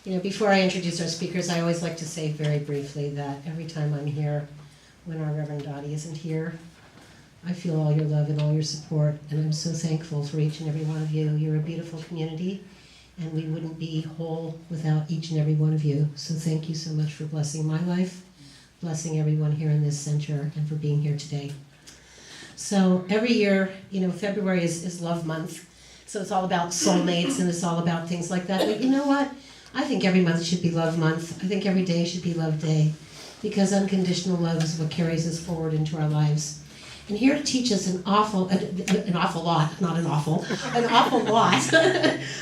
You know, before I introduce our speakers, I always like to say very briefly that every time I'm here, when our Reverend Dottie isn't here, I feel all your love and all your support, and I'm so thankful for each and every one of you. You're a beautiful community, and we wouldn't be whole without each and every one of you. So thank you so much for blessing my life, blessing everyone here in this center, and for being here today. So every year, you know, February is Love Month, so it's all about soulmates, and it's all about things like that. But you know what? I think every month should be Love Month. I think every day should be Love Day, because unconditional love is what carries us forward into our lives. And here to teach us an awful lot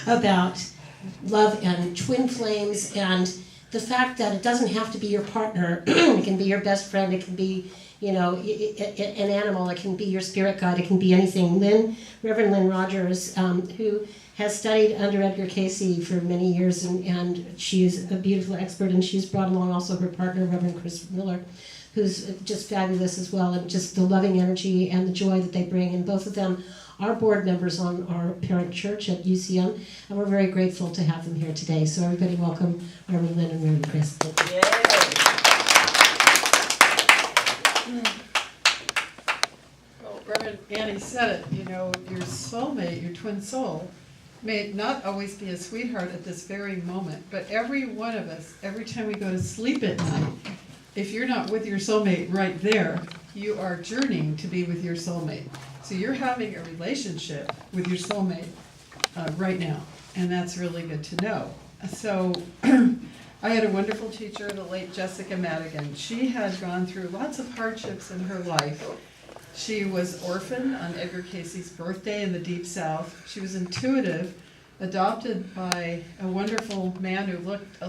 about love and twin flames, and the fact that it doesn't have to be your partner. It can be your best friend. It can be, you know, an animal. It can be your spirit guide. It can be anything. Reverend Lynn Rogers, who has studied under Edgar Cayce for many years, and she's a beautiful expert, and she's brought along also her partner, Reverend Kris Miller, who's just fabulous as well, and just the loving energy and the joy that they bring. And both of them are board members on our parent church at UCM, and we're very grateful to have them here today. So everybody welcome Reverend Lynn and Reverend Kris. Well, Reverend Annie said it, you know, your soulmate, your twin soul, may not always be a sweetheart at this very moment, but every one of us, every time we go to sleep at night, if you're not with your soulmate right there, you are journeying to be with your soulmate. So you're having a relationship with your soulmate right now, and that's really good to know. So I had a wonderful teacher, the late Jessica Madigan. She had gone through lots of hardships in her life. She was orphaned on Edgar Cayce's birthday in the Deep South. She was intuitive, adopted by a wonderful man who looked a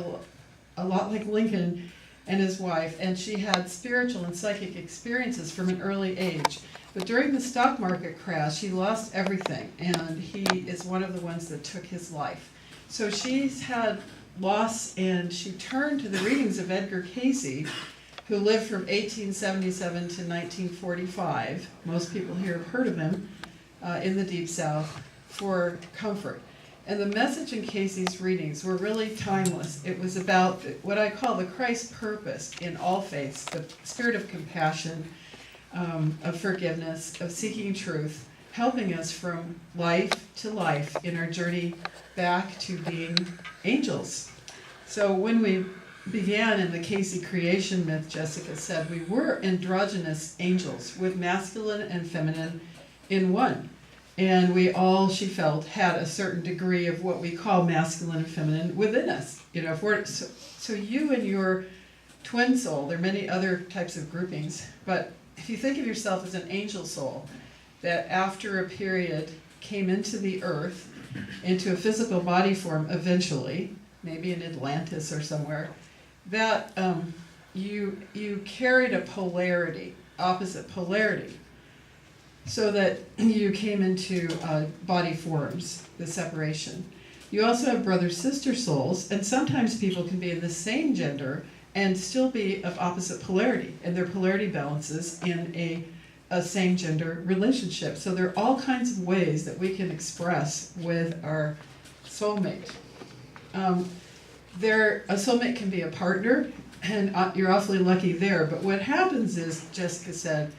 lot like Lincoln and his wife, and she had spiritual and psychic experiences from an early age. But during the stock market crash, he lost everything, and he is one of the ones that took his life. So she's had loss, and she turned to the readings of Edgar Cayce, who lived from 1877 to 1945. Most people here have heard of him in the Deep South, for comfort. And the message in Cayce's readings were really timeless. It was about what I call the Christ purpose in all faiths, the spirit of compassion, of forgiveness, of seeking truth, helping us from life to life in our journey back to being angels. So when we began in the Cayce creation myth, Jessica said, we were androgynous angels with masculine and feminine in one. And we all, she felt, had a certain degree of what we call masculine and feminine within us. You know, so you and your twin soul, there are many other types of groupings, but if you think of yourself as an angel soul, that after a period came into the earth, into a physical body form eventually, maybe in Atlantis or somewhere, that you carried a polarity, opposite polarity, so that you came into body forms, the separation. You also have brother-sister souls, and sometimes people can be in the same gender and still be of opposite polarity, and their polarity balances in a same gender relationship. So there are all kinds of ways that we can express with our soulmate. A soulmate can be a partner, and you're awfully lucky there, but what happens is, Jessica said,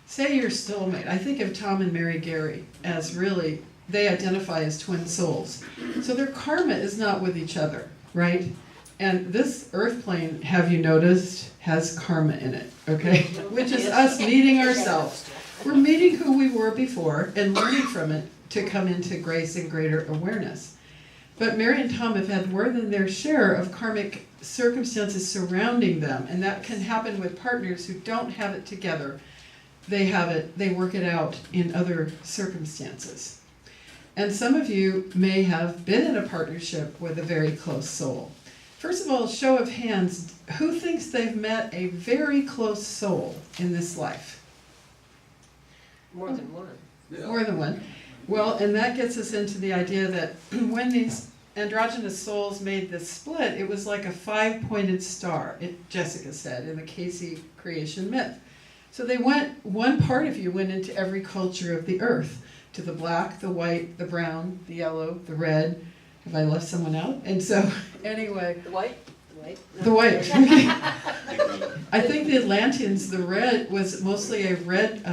say your soulmate. I think of Tom and Mary Gary as really, they identify as twin souls. So their karma is not with each other, right? And this earth plane, have you noticed, has karma in it, okay? Which is us meeting ourselves. We're meeting who we were before and learning from it to come into grace and greater awareness. But Mary and Tom have had more than their share of karmic circumstances surrounding them, and that can happen with partners who don't have it together. They work it out in other circumstances. And some of you may have been in a partnership with a very close soul. First of all, show of hands, who thinks they've met a very close soul in this life? More than one. Yeah. More than one. Well, and that gets us into the idea that when these androgynous souls made this split, it was like a 5-pointed star, Jessica said, in the Cayce creation myth. So one part of you went into every culture of the earth, to the black, the white, the brown, the yellow, the red, Have I left someone out? And so, anyway, The white? the white. I think the Atlanteans, the red was mostly a red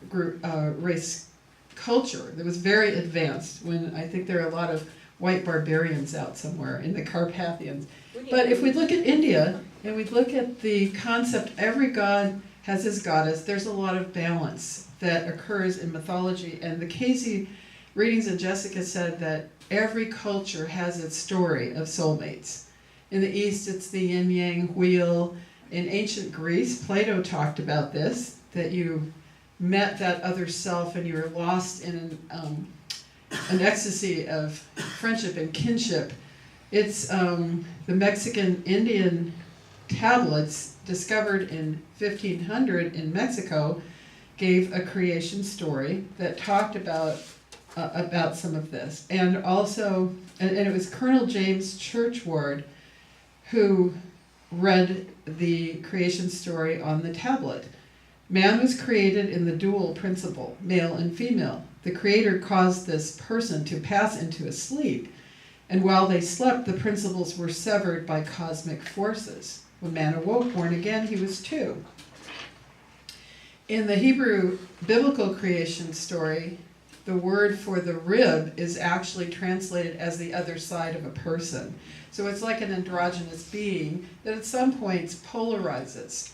group, race culture that was very advanced. When I think there are a lot of white barbarians out somewhere in the Carpathians. But if we look at India and we look at the concept, every god has his goddess. There's a lot of balance that occurs in mythology, and the Cayce readings and Jessica said that every culture has its story of soulmates. In the East, it's the yin-yang wheel. In ancient Greece, Plato talked about this, that you met that other self and you were lost in an ecstasy of friendship and kinship. It's the Mexican Indian tablets discovered in 1500 in Mexico gave a creation story that talked about some of this. And also, and it was Colonel James Churchward who read the creation story on the tablet. Man was created in the dual principle, male and female. The Creator caused this person to pass into a sleep, and while they slept, the principles were severed by cosmic forces. When man awoke, born again, he was two. In the Hebrew biblical creation story, the word for the rib is actually translated as the other side of a person. So it's like an androgynous being that at some points polarizes.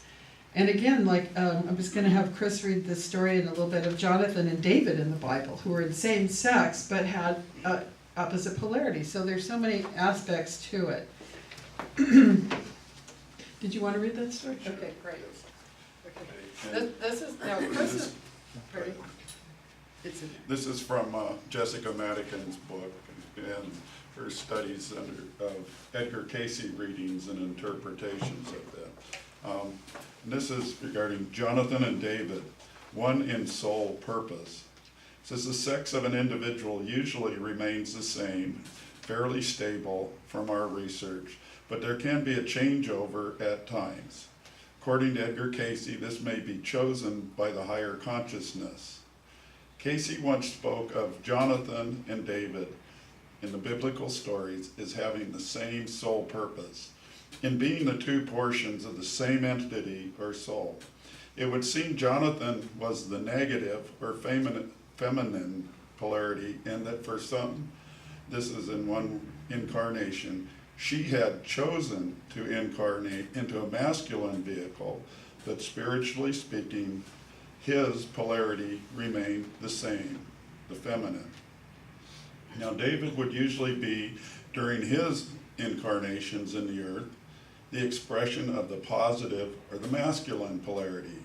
And again, like I'm just going to have Kris read this story in a little bit of Jonathan and David in the Bible, who were in same sex but had opposite polarity. So there's so many aspects to it. Did you want to read that story? Okay, great. Okay. This is now Kris. This is from Jessica Madigan's book and her studies of Edgar Cayce readings and interpretations of that. And this is regarding Jonathan and David, one in soul purpose. It says the sex of an individual usually remains the same, fairly stable from our research, but there can be a changeover at times. According to Edgar Cayce, this may be chosen by the higher consciousness. Cayce once spoke of Jonathan and David in the biblical stories as having the same soul purpose, in being the two portions of the same entity or soul. It would seem Jonathan was the negative or feminine polarity, and that for some, this is in one incarnation, she had chosen to incarnate into a masculine vehicle, but spiritually speaking, his polarity remained the same, the feminine. Now David would usually be, during his incarnations in the earth, the expression of the positive or the masculine polarity.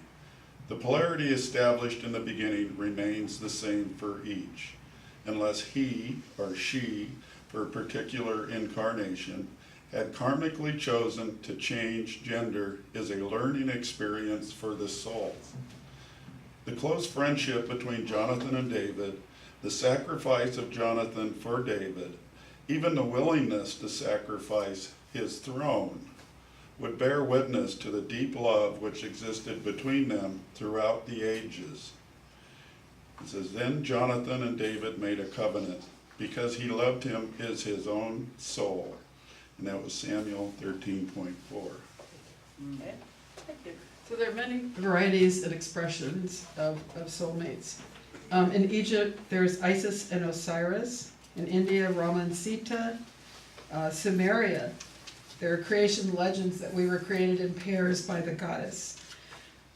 The polarity established in the beginning remains the same for each, unless he or she, for a particular incarnation, had karmically chosen to change gender is a learning experience for the soul. The close friendship between Jonathan and David, the sacrifice of Jonathan for David, even the willingness to sacrifice his throne, would bear witness to the deep love which existed between them throughout the ages. It says, then Jonathan and David made a covenant because he loved him as his own soul. And that was Samuel 13.4. Okay. Thank you. So there are many varieties and expressions of soulmates. In Egypt, there's Isis and Osiris. In India, Rama and Sita. Sumeria, there are creation legends that we were created in pairs by the goddess.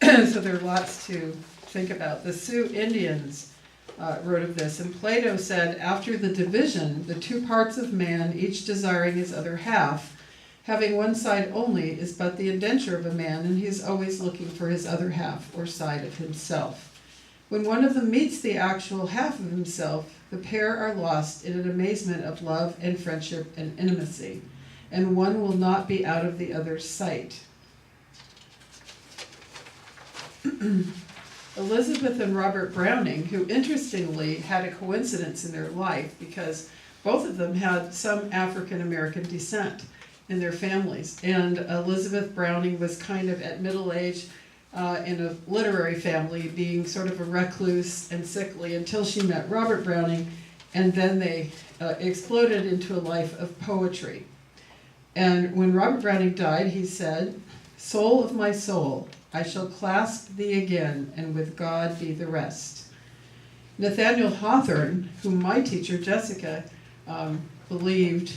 So there are lots to think about. The Sioux Indians wrote of this, and Plato said, after the division, the two parts of man, each desiring his other half, having one side only, is but the indenture of a man, and he is always looking for his other half, or side of himself. When one of them meets the actual half of himself, the pair are lost in an amazement of love and friendship and intimacy, and one will not be out of the other's sight. Elizabeth and Robert Browning, who interestingly had a coincidence in their life because both of them had some African American descent in their families. And Elizabeth Browning was kind of at middle age in a literary family, being sort of a recluse and sickly until she met Robert Browning. and then they exploded into a life of poetry. And when Robert Browning died, he said, "Soul of my soul, I shall clasp thee again, and with God be the rest." Nathaniel Hawthorne, whom my teacher Jessica believed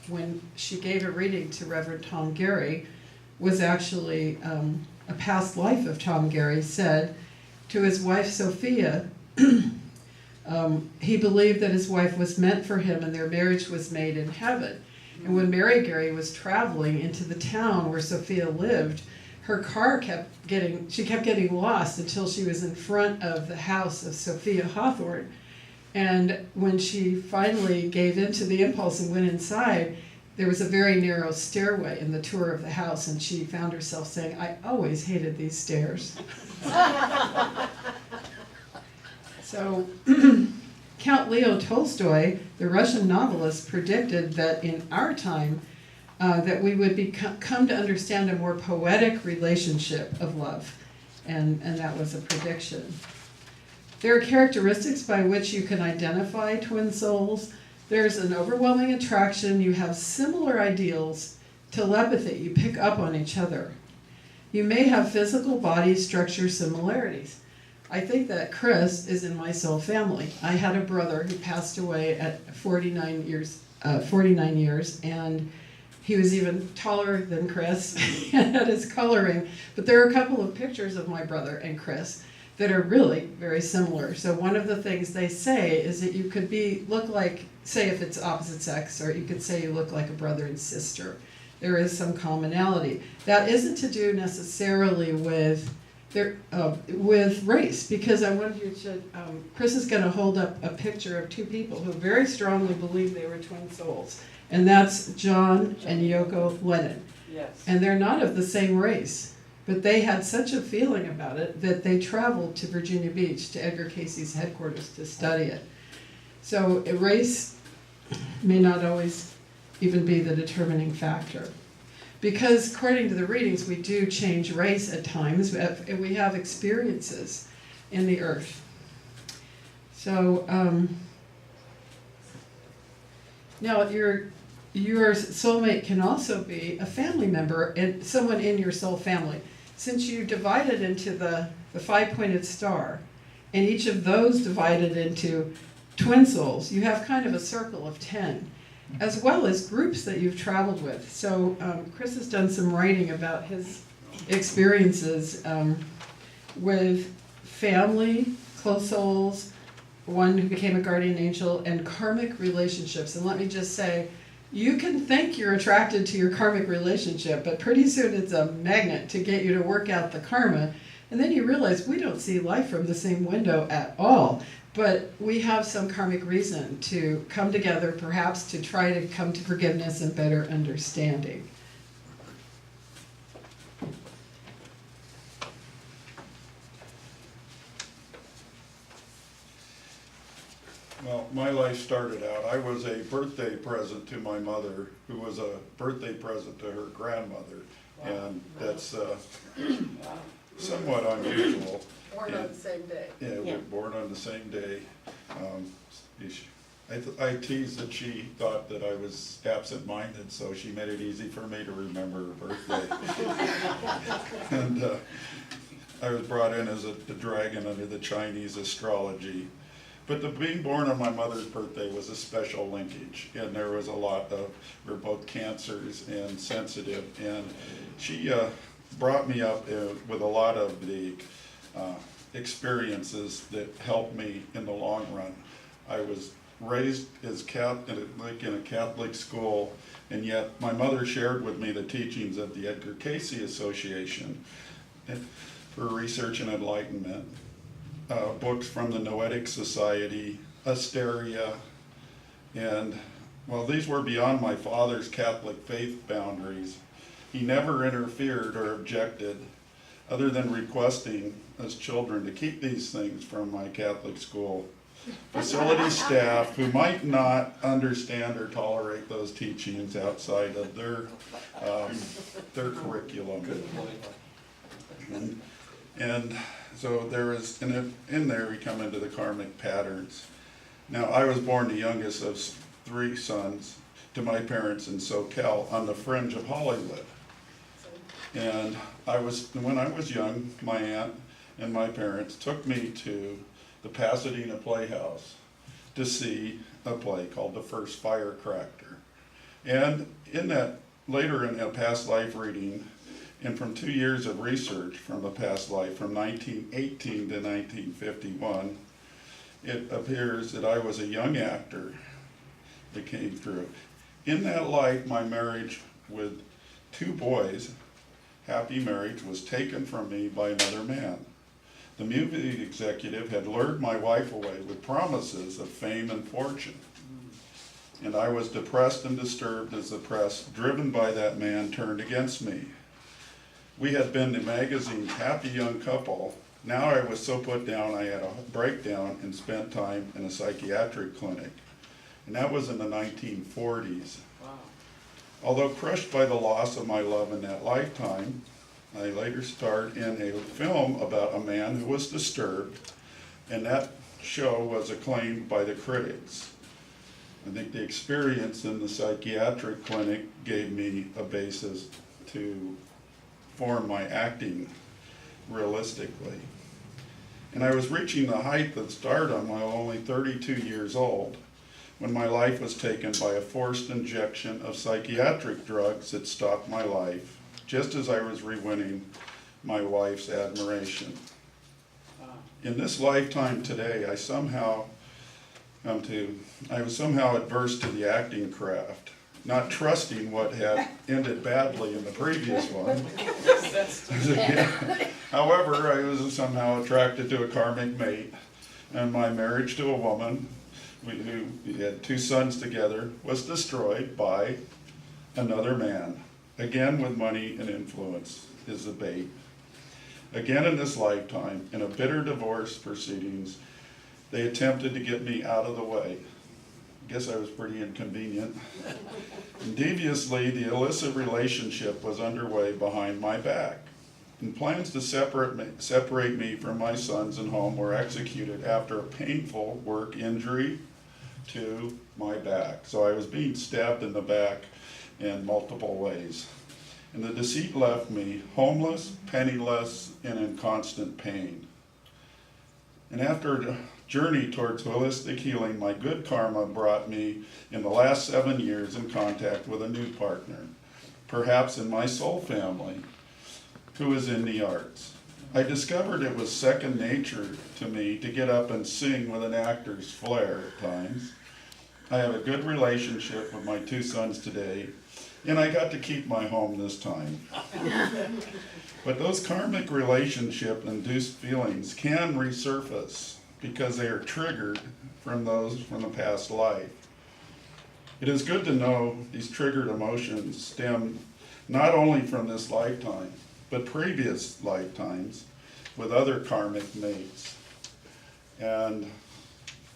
when she gave a reading to Reverend Tom Gary, was actually a past life of Tom Gary, said to his wife Sophia, he believed that his wife was meant for him and their marriage was made in heaven. And when Mary Gary was traveling into the town where Sophia lived, her car kept getting lost until she was in front of the house of Sophia Hawthorne. And when she finally gave in to the impulse and went inside, there was a very narrow stairway in the tour of the house, and she found herself saying, "I always hated these stairs." So Count Leo Tolstoy, the Russian novelist, predicted that in our time that we would come to understand a more poetic relationship of love, and that was a prediction. There are characteristics by which you can identify twin souls. There's an overwhelming attraction, you have similar ideals, telepathy, you pick up on each other. You may have physical body structure similarities. I think that Kris is in my soul family. I had a brother who passed away at 49 years, and he was even taller than Kris and had his coloring. But there are a couple of pictures of my brother and Kris that are really very similar. So one of the things they say is that you could look like, say if it's opposite sex, or you could say you look like a brother and sister. There is some commonality. That isn't to do necessarily with race, because I wanted you to, Kris is going to hold up a picture of two people who very strongly believe they were twin souls, and that's John and Yoko Lennon. Yes. And they're not of the same race, but they had such a feeling about it that they traveled to Virginia Beach, to Edgar Cayce's headquarters, to study it. So race may not always even be the determining factor. Because according to the readings, we do change race at times, and we have experiences in the earth. So now your soulmate can also be a family member and someone in your soul family. Since you divided into the five-pointed star, and each of those divided into twin souls, you have kind of a circle of 10. As well as groups that you've traveled with. So Kris has done some writing about his experiences with family, close souls, one who became a guardian angel, and karmic relationships. And let me just say, you can think you're attracted to your karmic relationship, but pretty soon it's a magnet to get you to work out the karma. And then you realize we don't see life from the same window at all. But we have some karmic reason to come together, perhaps to try to come to forgiveness and better understanding. Well, my life started out, I was a birthday present to my mother, who was a birthday present to her grandmother. Wow. And that's somewhat unusual. Born on the same day. Yeah, we were born on the same day. I teased that she thought that I was absent-minded, so she made it easy for me to remember her birthday. And I was brought in as the dragon under the Chinese astrology. But being born on my mother's birthday was a special linkage, and there was a lot of, we're both cancers and sensitive, and she brought me up with a lot of the experiences that helped me in the long run. I was raised as in a Catholic school, and yet my mother shared with me the teachings of the Edgar Cayce Association for Research and Enlightenment, books from the Noetic Society, Asteria, and well, these were beyond my father's Catholic faith boundaries. He never interfered or objected, other than requesting as children to keep these things from my Catholic school facility staff, who might not understand or tolerate those teachings outside of their curriculum. And so there is, in there we come into the karmic patterns. Now, I was born the youngest of 3 sons to my parents in SoCal on the fringe of Hollywood. And when I was young, my aunt and my parents took me to the Pasadena Playhouse to see a play called The First Firecracker. And later in a past life reading, and from 2 years of research from a past life from 1918 to 1951, it appears that I was a young actor that came through. In that life, my marriage with 2 boys, happy marriage, was taken from me by another man. The movie executive had lured my wife away with promises of fame and fortune. And I was depressed and disturbed as the press, driven by that man, turned against me. We had been the magazine's happy young couple. Now I was so put down I had a breakdown and spent time in a psychiatric clinic. And that was in the 1940s. Wow. Although crushed by the loss of my love in that lifetime, I later starred in a film about a man who was disturbed, and that show was acclaimed by the critics. I think the experience in the psychiatric clinic gave me a basis to form my acting realistically. And I was reaching the height of stardom while only 32 years old, when my life was taken by a forced injection of psychiatric drugs that stopped my life, just as I was rewinning my wife's admiration. In this lifetime today, I was somehow adverse to the acting craft, not trusting what had ended badly in the previous one. However, I was somehow attracted to a karmic mate, and my marriage to a woman, we had 2 sons together, was destroyed by another man. Again, with money and influence is the bait. Again in this lifetime, in a bitter divorce proceedings, they attempted to get me out of the way. I guess I was pretty inconvenient. And deviously, the illicit relationship was underway behind my back. And plans to separate me from my sons and home were executed after a painful work injury to my back. So I was being stabbed in the back in multiple ways. And the deceit left me homeless, penniless, and in constant pain. And after a journey towards holistic healing, my good karma brought me in the last 7 years in contact with a new partner, perhaps in my soul family, who is in the arts. I discovered it was second nature to me to get up and sing with an actor's flair at times. I have a good relationship with my 2 sons today, and I got to keep my home this time. But those karmic relationship-induced feelings can resurface because they are triggered from those from the past life. It is good to know these triggered emotions stem not only from this lifetime, but previous lifetimes with other karmic mates. And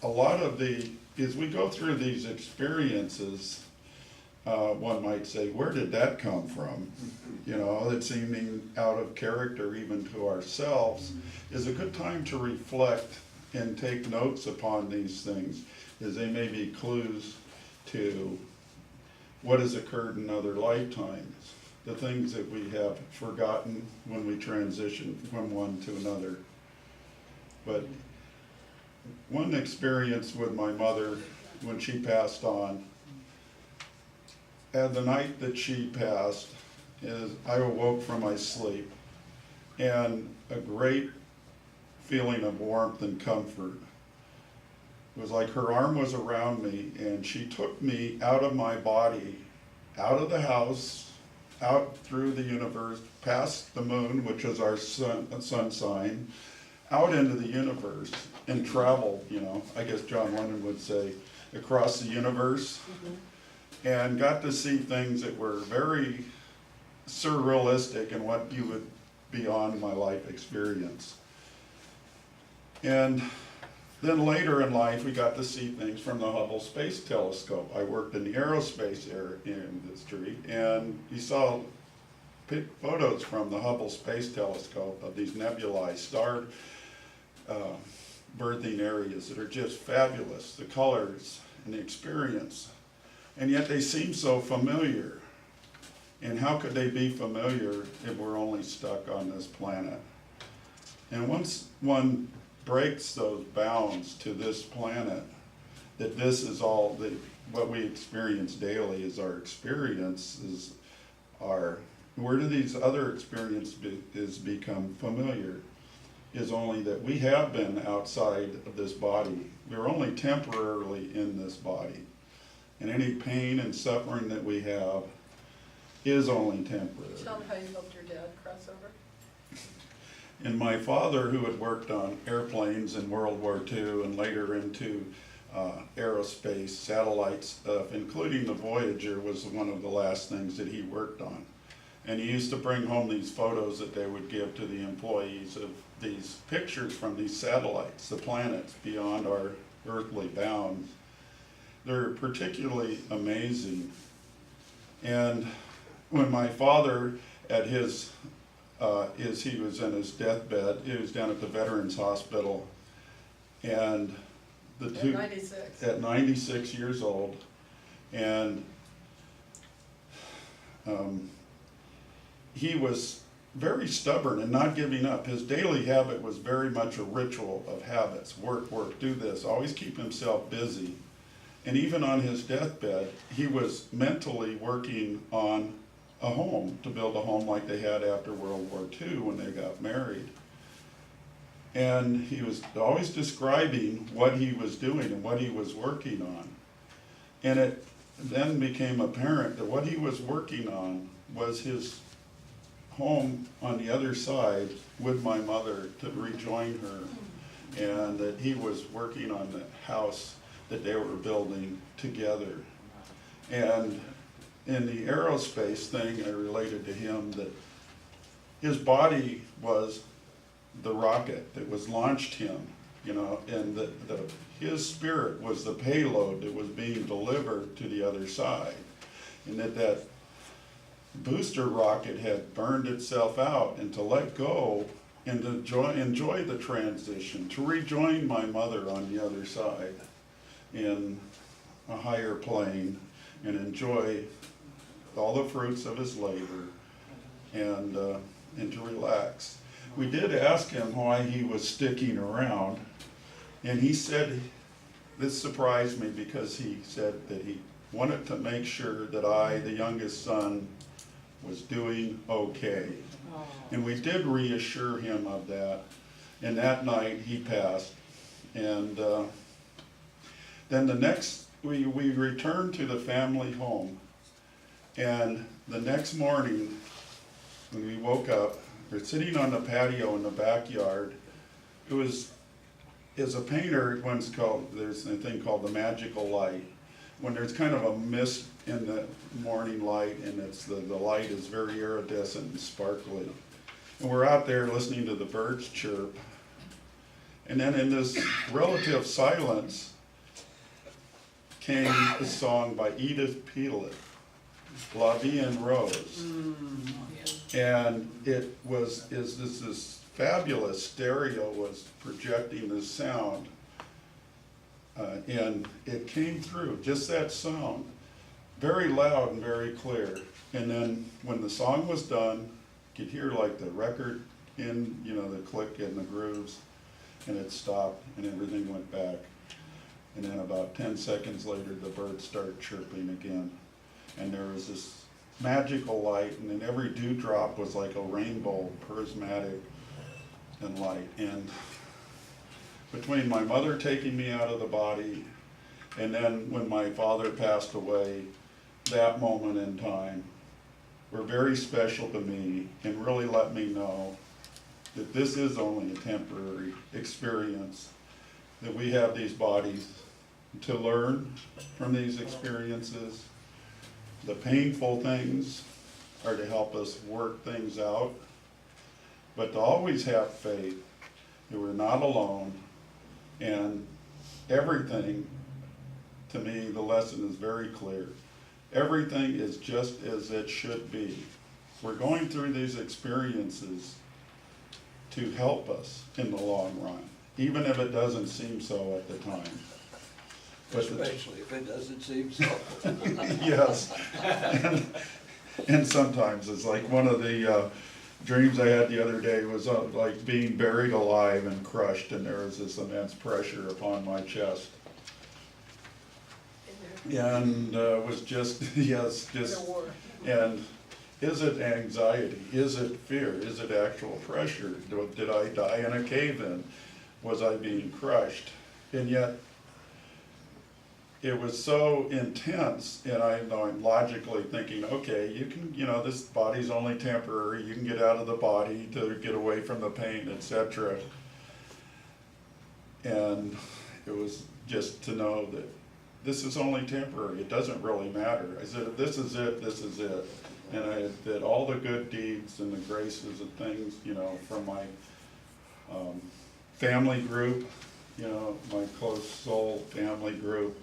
a lot of as we go through these experiences, one might say, where did that come from? You know, that seeming out of character even to ourselves is a good time to reflect and take notes upon these things, as they may be clues to what has occurred in other lifetimes, the things that we have forgotten when we transition from one to another. But one experience with my mother when she passed on, and the night that she passed, is I awoke from my sleep, and a great feeling of warmth and comfort. It was like her arm was around me, and she took me out of my body, out of the house, out through the universe, past the moon, which is our sun sign, out into the universe, and traveled, I guess John Lennon would say, across the universe. And got to see things that were very surrealistic and what you would beyond my life experience. And then later in life, we got to see things from the Hubble Space Telescope. I worked in the aerospace industry, and you saw photos from the Hubble Space Telescope of these nebulae, star birthing areas that are just fabulous, the colors and the experience. And yet they seem so familiar. And how could they be familiar if we're only stuck on this planet? And once one breaks those bounds to this planet, that this is all what we experience daily is our experiences are, where do these other experiences become familiar? Is only that we have been outside of this body. We're only temporarily in this body. And any pain and suffering that we have is only temporary. Tell me how you helped your dad cross over. And my father, who had worked on airplanes in World War II and later into aerospace, satellite stuff, including the Voyager, was one of the last things that he worked on. And he used to bring home these photos that they would give to the employees of these pictures from these satellites, the planets beyond our earthly bounds. They're particularly amazing. And when my father, at his, he was in his deathbed, he was down at the Veterans Hospital, and at 96 years old, and he was very stubborn and not giving up. His daily habit was very much a ritual of habits. Work, do this, always keep himself busy. And even on his deathbed, he was mentally working on a home, to build a home like they had after World War II when they got married. And he was always describing what he was doing and what he was working on. And it then became apparent that what he was working on was his home on the other side with my mother to rejoin her, and that he was working on the house that they were building together. And in the aerospace thing, I related to him that his body was the rocket that was launched him, you know, and that his spirit was the payload that was being delivered to the other side, and that booster rocket had burned itself out, and to let go and to enjoy the transition, to rejoin my mother on the other side in a higher plane and enjoy all the fruits of his labor and to relax. We did ask him why he was sticking around, and he said, this surprised me because he said that he wanted to make sure that I, the youngest son, was doing okay. And we did reassure him of that. And that night he passed. And then we returned to the family home. And the next morning, when we woke up, we're sitting on the patio in the backyard. As a painter, there's a thing called the magical light. When there's kind of a mist in the morning light, and the light is very iridescent and sparkly. And we're out there listening to the birds chirp. And then in this relative silence came a song by Edith Piaf, La Vie en Rose. And it was, this fabulous stereo was projecting this sound. And it came through, just that sound, very loud and very clear. And then when the song was done, you could hear like the record in, the click and the grooves, and it stopped and everything went back. And then about 10 seconds later, the birds started chirping again. And there was this magical light, and then every dewdrop was like a rainbow, prismatic and light. And between my mother taking me out of the body, and then when my father passed away, that moment in time were very special to me and really let me know that this is only a temporary experience, that we have these bodies to learn from these experiences. The painful things are to help us work things out, but to always have faith that we're not alone. And everything, to me, the lesson is very clear. Everything is just as it should be. We're going through these experiences to help us in the long run. even if it doesn't seem so at the time. But Especially if it doesn't seem so. yes. And sometimes it's like one of the dreams I had the other day was like being buried alive and crushed, and there was this immense pressure upon my chest. And was just, yes, just, and is it anxiety? Is it fear? Is it actual pressure? Did I die in a cave-in? Was I being crushed? And yet, it was so intense, and I know I'm logically thinking, okay, you can, this body's only temporary, you can get out of the body to get away from the pain, etc. And it was just to know that this is only temporary, it doesn't really matter. I said, this is it, this is it. And I did all the good deeds and the graces and things, from my family group, my close soul family group.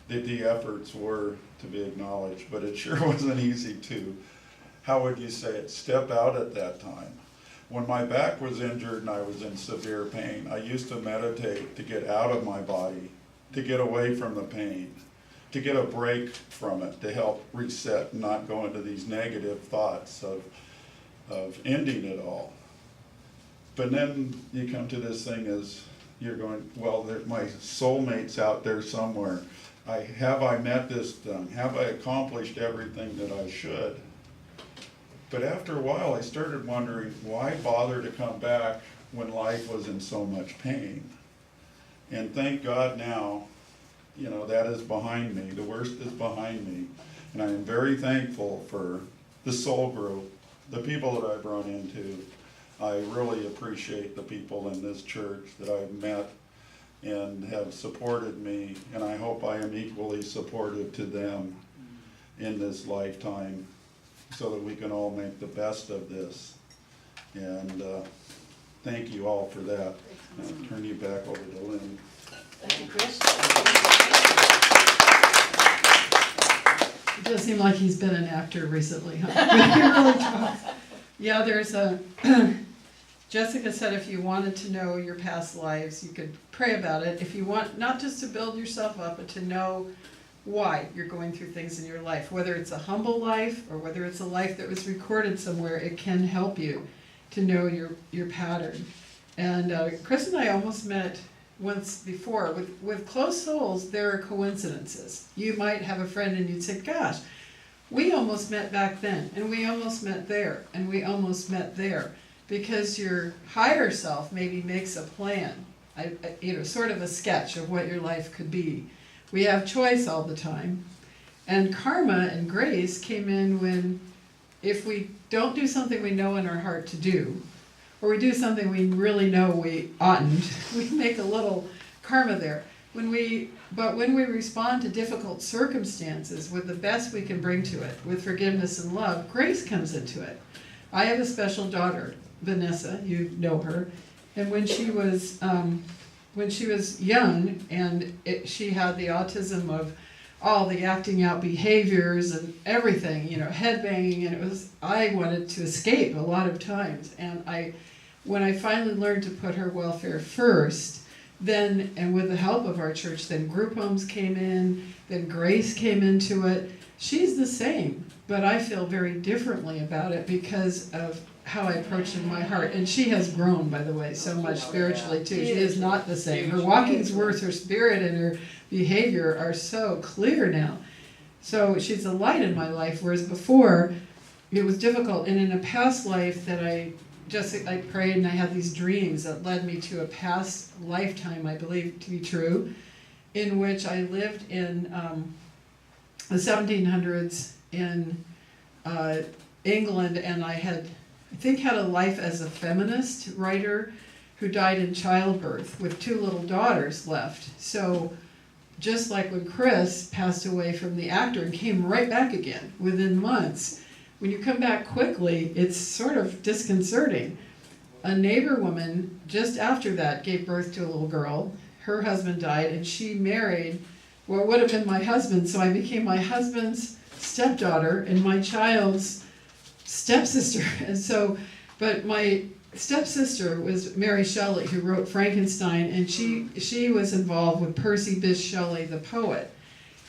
The efforts were to be acknowledged, but it sure wasn't easy to, how would you say it, step out at that time. When my back was injured and I was in severe pain, I used to meditate to get out of my body, to get away from the pain, to get a break from it, to help reset and not go into these negative thoughts of ending it all. But then you come to this thing as you're going, well, my soulmate's out there somewhere. Have I met this thing? Have I accomplished everything that I should? But after a while, I started wondering, why bother to come back when life was in so much pain? And thank God now, that is behind me. The worst is behind me. And I am very thankful for the soul group, the people that I've run into. I really appreciate the people in this church that I've met and have supported me, and I hope I am equally supportive to them in this lifetime so that we can all make the best of this. And thank you all for that. I'll turn you back over to Lynn. Thank you, Kris. It does seem like he's been an actor recently, huh? Yeah, there's a, Jessica said if you wanted to know your past lives, you could pray about it. If you want, not just to build yourself up, but to know why you're going through things in your life. Whether it's a humble life or whether it's a life that was recorded somewhere, it can help you to know your pattern. And Kris and I almost met once before. With close souls, there are coincidences. You might have a friend and you'd say, gosh, we almost met back then, and we almost met there, and we almost met there. Because your higher self maybe makes a plan, sort of a sketch of what your life could be. We have choice all the time. And karma and grace came in when, if we don't do something we know in our heart to do, or we do something we really know we oughtn't, we make a little karma there. But when we respond to difficult circumstances with the best we can bring to it, with forgiveness and love, grace comes into it. I have a special daughter, Vanessa, you know her, and when she was young, and she had the autism of all the acting out behaviors and everything, head banging, and I wanted to escape a lot of times, and when I finally learned to put her welfare first, then, and with the help of our church, then group homes came in, then grace came into it. She's the same, but I feel very differently about it because of how I approach it in my heart. And she has grown, by the way, so much spiritually too. She is not the same. Her walking's worth, her spirit and her behavior are so clear now. So she's a light in my life, whereas before it was difficult. And in a past life that I prayed and I had these dreams that led me to a past lifetime, I believe to be true, in which I lived in the 1700s in England, and I had a life as a feminist writer who died in childbirth with 2 little daughters left. So just like when Kris passed away from the actor and came right back again within months, when you come back quickly, it's sort of disconcerting. A neighbor woman just after that gave birth to a little girl. Her husband died, and she married what would have been my husband, so I became my husband's stepdaughter and my child's stepsister. And so, but my stepsister was Mary Shelley, who wrote Frankenstein, and she was involved with Percy Bysshe Shelley, the poet.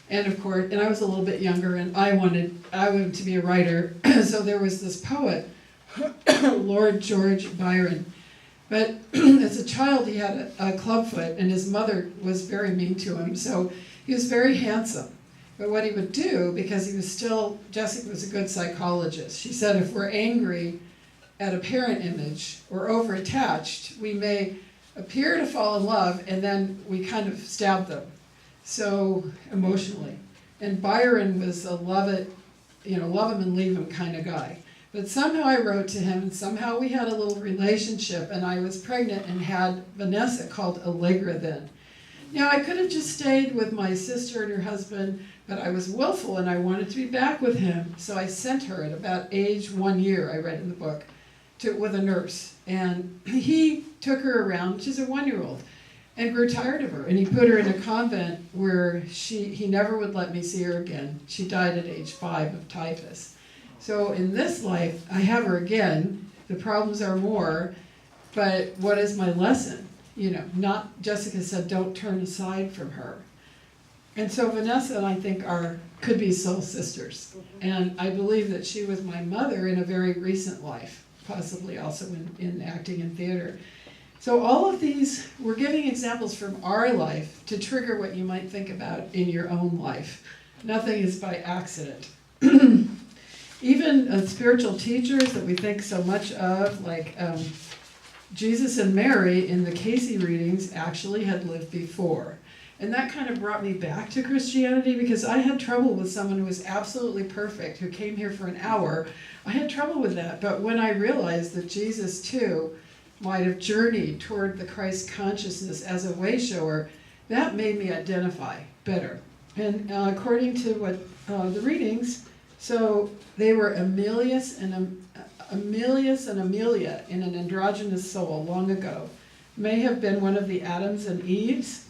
And of course, and I was a little bit younger, and I wanted to be a writer. So there was this poet, Lord George Byron. But as a child, he had a clubfoot, and his mother was very mean to him. So he was very handsome. But what he would do, because he was still, Jessica was a good psychologist. She said, if we're angry at a parent image or overattached, we may appear to fall in love, and then we kind of stab them. So emotionally. And Byron was a love him and leave him kind of guy. But somehow I wrote to him, and somehow we had a little relationship, and I was pregnant and had Vanessa, called Allegra then. Now, I could have just stayed with my sister and her husband, but I was willful and I wanted to be back with him. So I sent her at about age 1 year, I read in the book, with a nurse. And he took her around, she's a 1-year-old, and grew tired of her. And he put her in a convent where he never would let me see her again. She died at age 5 of typhus. So in this life, I have her again. The problems are more, but what is my lesson? Not, Jessica said, don't turn aside from her. And so Vanessa and I think could be soul sisters. And I believe that she was my mother in a very recent life, possibly also in acting and theater. So all of these, we're giving examples from our life to trigger what you might think about in your own life. Nothing is by accident. Even spiritual teachers that we think so much of, like Jesus and Mary in the Cayce readings, actually had lived before. And that kind of brought me back to Christianity, because I had trouble with someone who was absolutely perfect, who came here for an hour. I had trouble with that. But when I realized that Jesus, too, might have journeyed toward the Christ consciousness as a way shower, that made me identify better. And according to what the readings, so they were Amelius and Amelia in an androgynous soul long ago. May have been one of the Adams and Eves.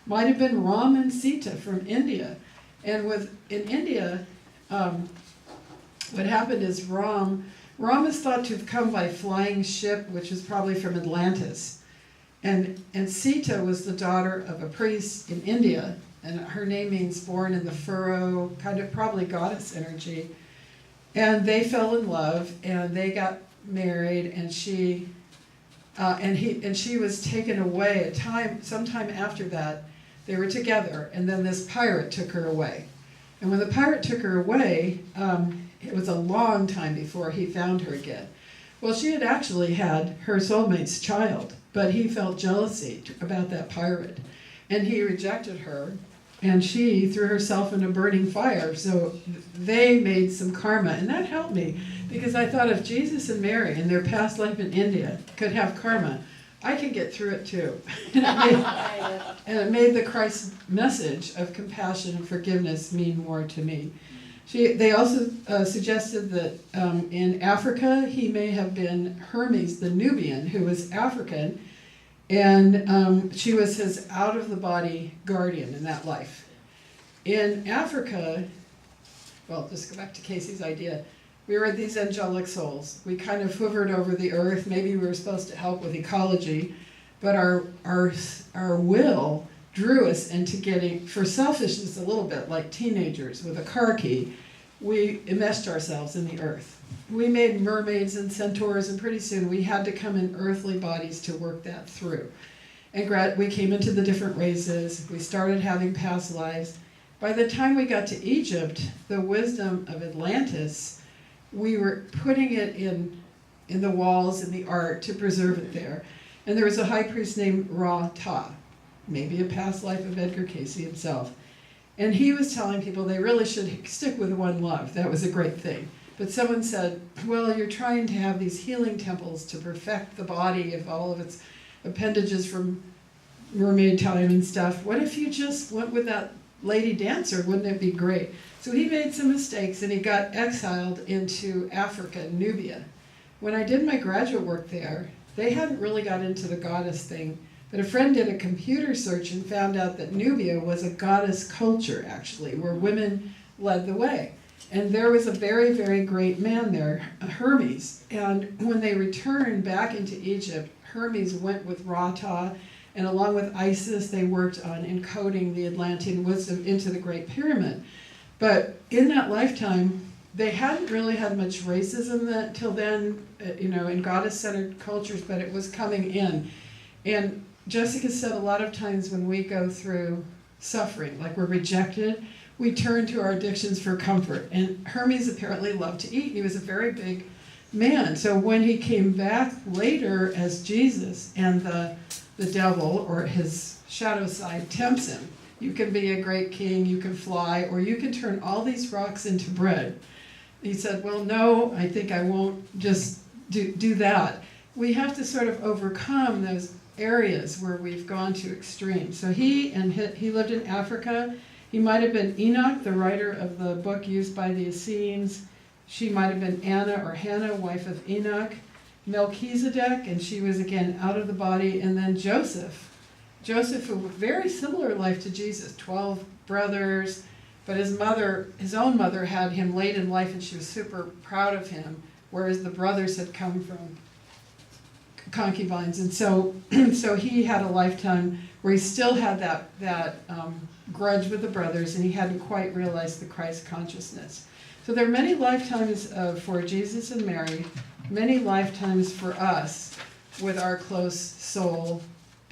Might have been Ram and Sita from India. And in India, what happened is Ram is thought to have come by flying ship, which is probably from Atlantis. And Sita was the daughter of a priest in India, and her name means born in the furrow, kind of probably goddess energy. And they fell in love, and they got married, and she was taken away sometime after that. They were together, and then this pirate took her away. And when the pirate took her away, it was a long time before he found her again. Well, she had actually had her soulmate's child, but he felt jealousy about that pirate, and he rejected her, and she threw herself in a burning fire. So they made some karma, and that helped me, because I thought if Jesus and Mary in their past life in India could have karma, I can get through it too. And it made the Christ message of compassion and forgiveness mean more to me. They also suggested that in Africa, he may have been Hermes, the Nubian, who was African, and she was his out-of-the-body guardian in that life. In Africa, well, just go back to Casey's idea, we were these angelic souls. We kind of hovered over the earth. Maybe we were supposed to help with ecology, but our will drew us into getting, for selfishness a little bit, like teenagers with a car key, we enmeshed ourselves in the earth. We made mermaids and centaurs, and pretty soon we had to come in earthly bodies to work that through. And we came into the different races. We started having past lives. By the time we got to Egypt, the wisdom of Atlantis, we were putting it in the walls, in the art, to preserve it there. And there was a high priest named Ra-Ta, maybe a past life of Edgar Cayce himself. And he was telling people they really should stick with one love. That was a great thing. But someone said, well, you're trying to have these healing temples to perfect the body of all of its appendages from mermaid time and stuff. What if you just went with that lady dancer? Wouldn't it be great? So he made some mistakes, and he got exiled into Africa, Nubia. When I did my graduate work there, they hadn't really got into the goddess thing, but a friend did a computer search and found out that Nubia was a goddess culture, actually, where women led the way. And there was a very, very great man there, Hermes. And when they returned back into Egypt, Hermes went with Ra, and along with Isis, they worked on encoding the Atlantean wisdom into the Great Pyramid. But in that lifetime, they hadn't really had much racism till then, in goddess-centered cultures, but it was coming in. And Jessica said a lot of times when we go through suffering, like we're rejected, we turn to our addictions for comfort. And Hermes apparently loved to eat. He was a very big man. So when he came back later as Jesus and the devil, or his shadow side, tempts him, you can be a great king, you can fly, or you can turn all these rocks into bread. He said, well, no, I think I won't just do that. We have to sort of overcome those areas where we've gone to extremes. So he lived in Africa. He might have been Enoch, the writer of the book used by the Essenes. She might have been Anna or Hannah, wife of Enoch. Melchizedek, and she was again out of the body. And then Joseph, who very similar life to Jesus, 12 brothers, but his own mother had him late in life and she was super proud of him, whereas the brothers had come from concubines. And so he had a lifetime where he still had that grudge with the brothers, and he hadn't quite realized the Christ consciousness. So there are many lifetimes for Jesus and Mary, many lifetimes for us with our close soul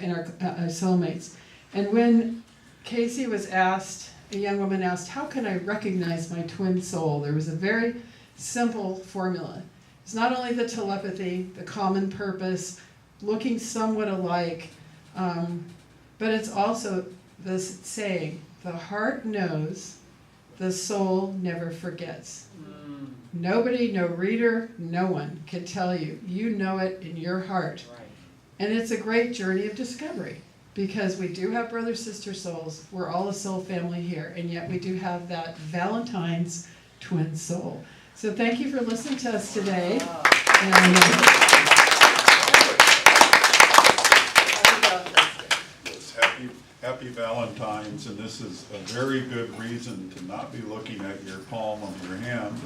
and our soulmates. And when Cayce was asked, a young woman asked, how can I recognize my twin soul? There was a very simple formula. It's not only the telepathy, the common purpose, looking somewhat alike, but it's also this saying, the heart knows, the soul never forgets. Nobody, no reader, no one can tell you. You know it in your heart. Right. And it's a great journey of discovery, because we do have brother, sister souls. We're all a soul family here, and yet we do have that Valentine's twin soul. So thank you for listening to us today. And, Yes, happy Valentine's, and this is a very good reason to not be looking at your palm of your hand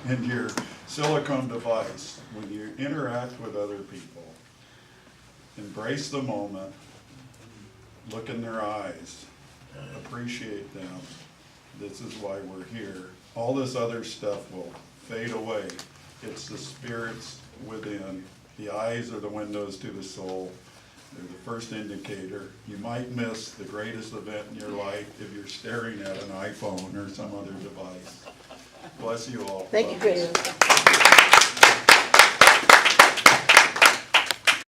and your silicone device. When you interact with other people, embrace the moment, look in their eyes, appreciate them. This is why we're here. All this other stuff will fade away. It's the spirits within. The eyes are the windows to the soul. They're the first indicator. You might miss the greatest event in your life if you're staring at an iPhone or some other device. Bless you all. Thank you, Chris.